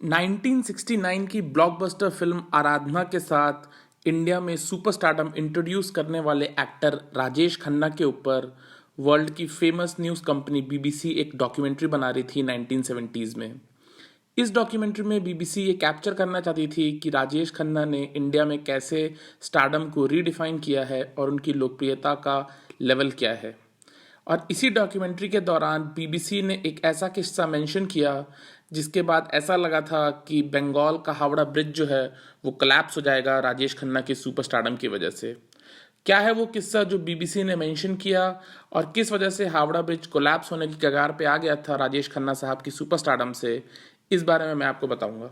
1969 की blockbuster film आराधना के साथ इंडिया में सुपरस्टारडम इंट्रोड्यूस करने वाले एक्टर राजेश खन्ना के ऊपर वर्ल्ड की फेमस न्यूज़ कंपनी बीबीसी एक डॉक्यूमेंट्री बना रही थी 1970s में। इस डॉक्यूमेंट्री में बीबीसी ये कैप्चर करना चाहती थी कि राजेश खन्ना ने इंडिया में कैसे स्टारडम को रीडिफाइन किया है और उनकी लोकप्रियता का लेवल क्या है। और इसी डॉक्यूमेंट्री के दौरान बीबीसी ने एक ऐसा किस्सा मेंशन किया जिसके बाद ऐसा लगा था कि बंगाल का हावड़ा ब्रिज जो है वो कोलैप्स हो जाएगा राजेश खन्ना के सुपरस्टारडम की वजह से। क्या है वो किस्सा जो बीबीसी ने मेंशन किया और किस वजह से हावड़ा ब्रिज कोलैप्स होने की कगार पे आ गया था राजेश खन्ना साहब की सुपरस्टारडम से, इस बारे में मैं आपको बताऊंगा।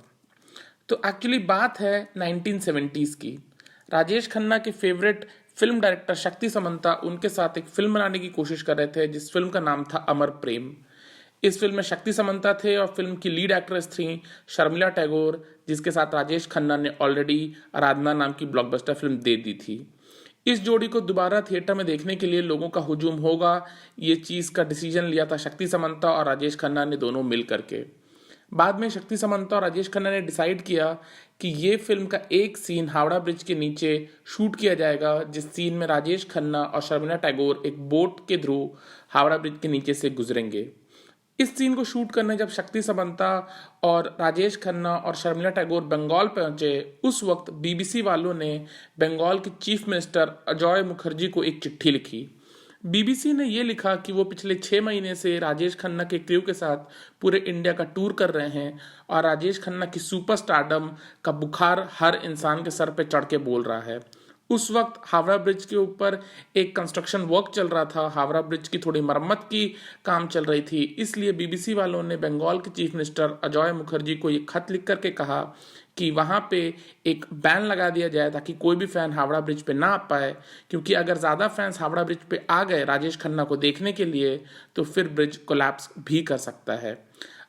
तो एक्चुअली बात है 1970s की। राजेश खन्ना के फेवरेट फिल्म डायरेक्टर शक्ति समंता उनके साथ एक फिल्म बनाने की कोशिश कर रहे थे जिस फिल्म का नाम था अमर प्रेम। इस फिल्म में शक्ति समंता थे और फिल्म की लीड एक्ट्रेस थी शर्मिला टैगोर, जिसके साथ राजेश खन्ना ने ऑलरेडी आराधना नाम की ब्लॉकबस्टर फिल्म दे दी थी। इस जोड़ी को दोबारा थिएटर में देखने के लिए लोगों का हुजूम होगा, ये चीज़ का डिसीजन लिया था शक्ति समंता और राजेश खन्ना ने दोनों मिल करके। बाद में शक्ति समंता और राजेश खन्ना ने डिसाइड किया कि ये फिल्म का एक सीन हावड़ा ब्रिज के नीचे शूट किया जाएगा, जिस सीन में राजेश खन्ना और शर्मिला टैगोर एक बोट के थ्रू हावड़ा ब्रिज के नीचे से गुजरेंगे। इस सीन को शूट करने जब शक्ति समंता और राजेश खन्ना और शर्मिला टैगोर बंगाल पहुंचे, उस वक्त बीबीसी वालों ने बंगाल के चीफ मिनिस्टर अजय मुखर्जी को एक चिट्ठी लिखी। बीबीसी ने यह लिखा कि वो पिछले 6 महीने से राजेश खन्ना के क्रू के साथ पूरे इंडिया का टूर कर रहे हैं और राजेश खन्ना की सुपरस्टारडम का बुखार हर इंसान के सर पे चढ़ के बोल रहा है। उस वक्त हावड़ा ब्रिज के ऊपर एक कंस्ट्रक्शन वर्क चल रहा था, हावड़ा ब्रिज की थोड़ी मरम्मत की काम चल रही थी, इसलिए बीबीसी वालों ने बंगाल के चीफ मिनिस्टर अजय मुखर्जी को ये खत लिख करके कहा कि वहाँ पे एक बैन लगा दिया जाए ताकि कोई भी फैन हावड़ा ब्रिज पे ना आ पाए, क्योंकि अगर ज़्यादा फैंस हावड़ा ब्रिज पे आ गए राजेश खन्ना को देखने के लिए तो फिर ब्रिज कोलैप्स भी कर सकता है।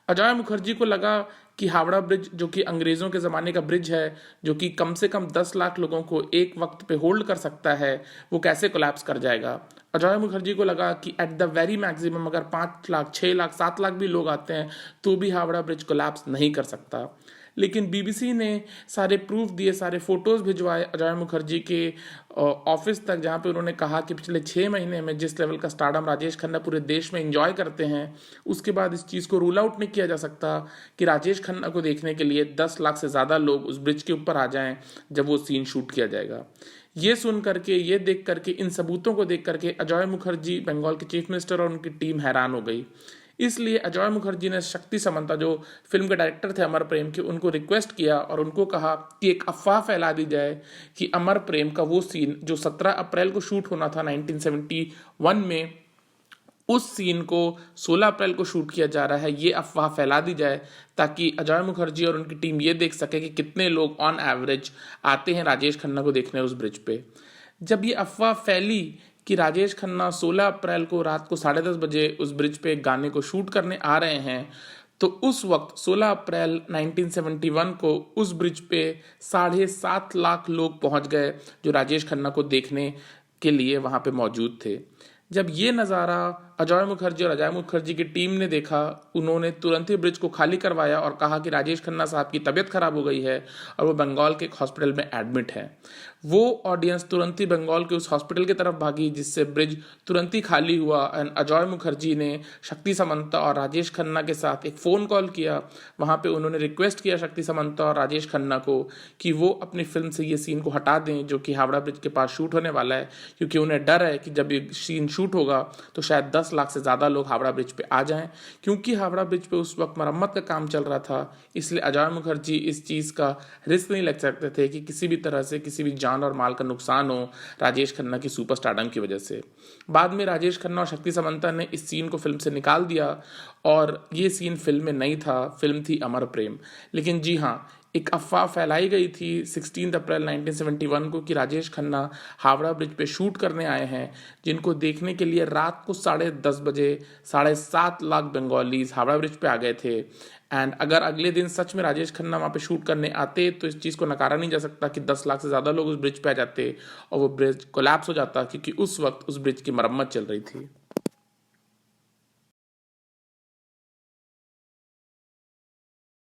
अजय मुखर्जी को लगा कि हावड़ा ब्रिज, जो कि अंग्रेज़ों के ज़माने का ब्रिज है, जो कि कम से कम 10 लाख लोगों को एक वक्त पे होल्ड कर सकता है, वो कैसे कोलैप्स कर जाएगा। अजय मुखर्जी को लगा कि एट द वेरी मैक्सिमम अगर 5 लाख 6 लाख 7 लाख भी लोग आते हैं तो भी हावड़ा ब्रिज कोलैप्स नहीं कर सकता। लेकिन बीबीसी ने सारे प्रूफ दिए, सारे फोटोज़ भिजवाए अजय मुखर्जी के ऑफिस तक, जहाँ पे उन्होंने कहा कि पिछले 6 महीने में जिस लेवल का स्टारडम राजेश खन्ना पूरे देश में एंजॉय करते हैं, उसके बाद इस चीज़ को रूल आउट नहीं किया जा सकता कि राजेश खन्ना को देखने के लिए 10 लाख से ज़्यादा लोग उस ब्रिज के ऊपर आ जाएं जब वो सीन शूट किया जाएगा। ये सुन करके, ये देख करके, इन सबूतों को देख करके अजय मुखर्जी, बंगाल के चीफ मिनिस्टर और उनकी टीम हैरान हो गई। इसलिए अजय मुखर्जी ने शक्ति समंता, जो फिल्म के डायरेक्टर थे अमर प्रेम के, उनको रिक्वेस्ट किया और उनको कहा कि एक अफवाह फैला दी जाए कि अमर प्रेम का वो सीन जो 17 अप्रैल को शूट होना था 1971 में, उस सीन को 16 अप्रैल को शूट किया जा रहा है। ये अफवाह फैला दी जाए ताकि अजय मुखर्जी और उनकी टीम ये देख सके कि कितने लोग ऑन एवरेज आते हैं राजेश खन्ना को देखने उस ब्रिज पे। जब ये अफवाह फैली कि राजेश खन्ना 16 अप्रैल को रात को 10:30 बजे उस ब्रिज पे एक गाने को शूट करने आ रहे हैं, तो उस वक्त 16 अप्रैल 1971 को उस ब्रिज पे 7.5 लाख लोग पहुंच गए जो राजेश खन्ना को देखने के लिए वहां पे मौजूद थे। जब ये नज़ारा अजय मुखर्जी और अजय मुखर्जी की टीम ने देखा, उन्होंने तुरंत ही ब्रिज को खाली करवाया और कहा कि राजेश खन्ना साहब की तबीयत खराब हो गई है और वो बंगाल के एक हॉस्पिटल में एडमिट है। वो ऑडियंस तुरंत ही बंगाल के उस हॉस्पिटल की तरफ भागी, जिससे ब्रिज तुरंत ही खाली हुआ। एंड अजय मुखर्जी ने शक्ति समंता और राजेश खन्ना के साथ एक फ़ोन कॉल किया। वहाँ पे उन्होंने रिक्वेस्ट किया शक्ति समंता और राजेश खन्ना को कि वो अपनी फिल्म से ये सीन को हटा दें जो कि हावड़ा ब्रिज के पास शूट होने वाला है, क्योंकि उन्हें डर है कि जब ये सीन शूट होगा तो शायद 10 लाख से ज़्यादा लोग हावड़ा ब्रिज पे आ जाएं। क्योंकि हावड़ा ब्रिज पे उस वक्त मरम्मत का काम चल रहा था, इसलिए अजय मुखर्जी इस चीज़ का रिस्क नहीं ले सकते थे कि किसी भी तरह से किसी भी जान और माल का नुकसान हो राजेश खन्ना की सुपरस्टारडम की वजह से। बाद में राजेश खन्ना और शक्ति समंता ने इस सीन को फिल्म से निकाल दिया और ये सीन फिल्म में नहीं था, फिल्म थी अमर प्रेम। लेकिन जी हाँ, एक अफवाह फैलाई गई थी 16 अप्रैल 1971 को कि राजेश खन्ना हावड़ा ब्रिज पे शूट करने आए हैं, जिनको देखने के लिए रात को 10:30 बजे 7.5 लाख बंगालीज हावड़ा ब्रिज पे आ गए थे। एंड अगर अगले दिन सच में राजेश खन्ना वहाँ पे शूट करने आते तो इस चीज़ को नकारा नहीं जा सकता कि 10 लाख से ज़्यादा लोग उस ब्रिज पे आ जाते और वो ब्रिज कोलैप्स हो जाता, क्योंकि उस वक्त उस ब्रिज की मरम्मत चल रही थी।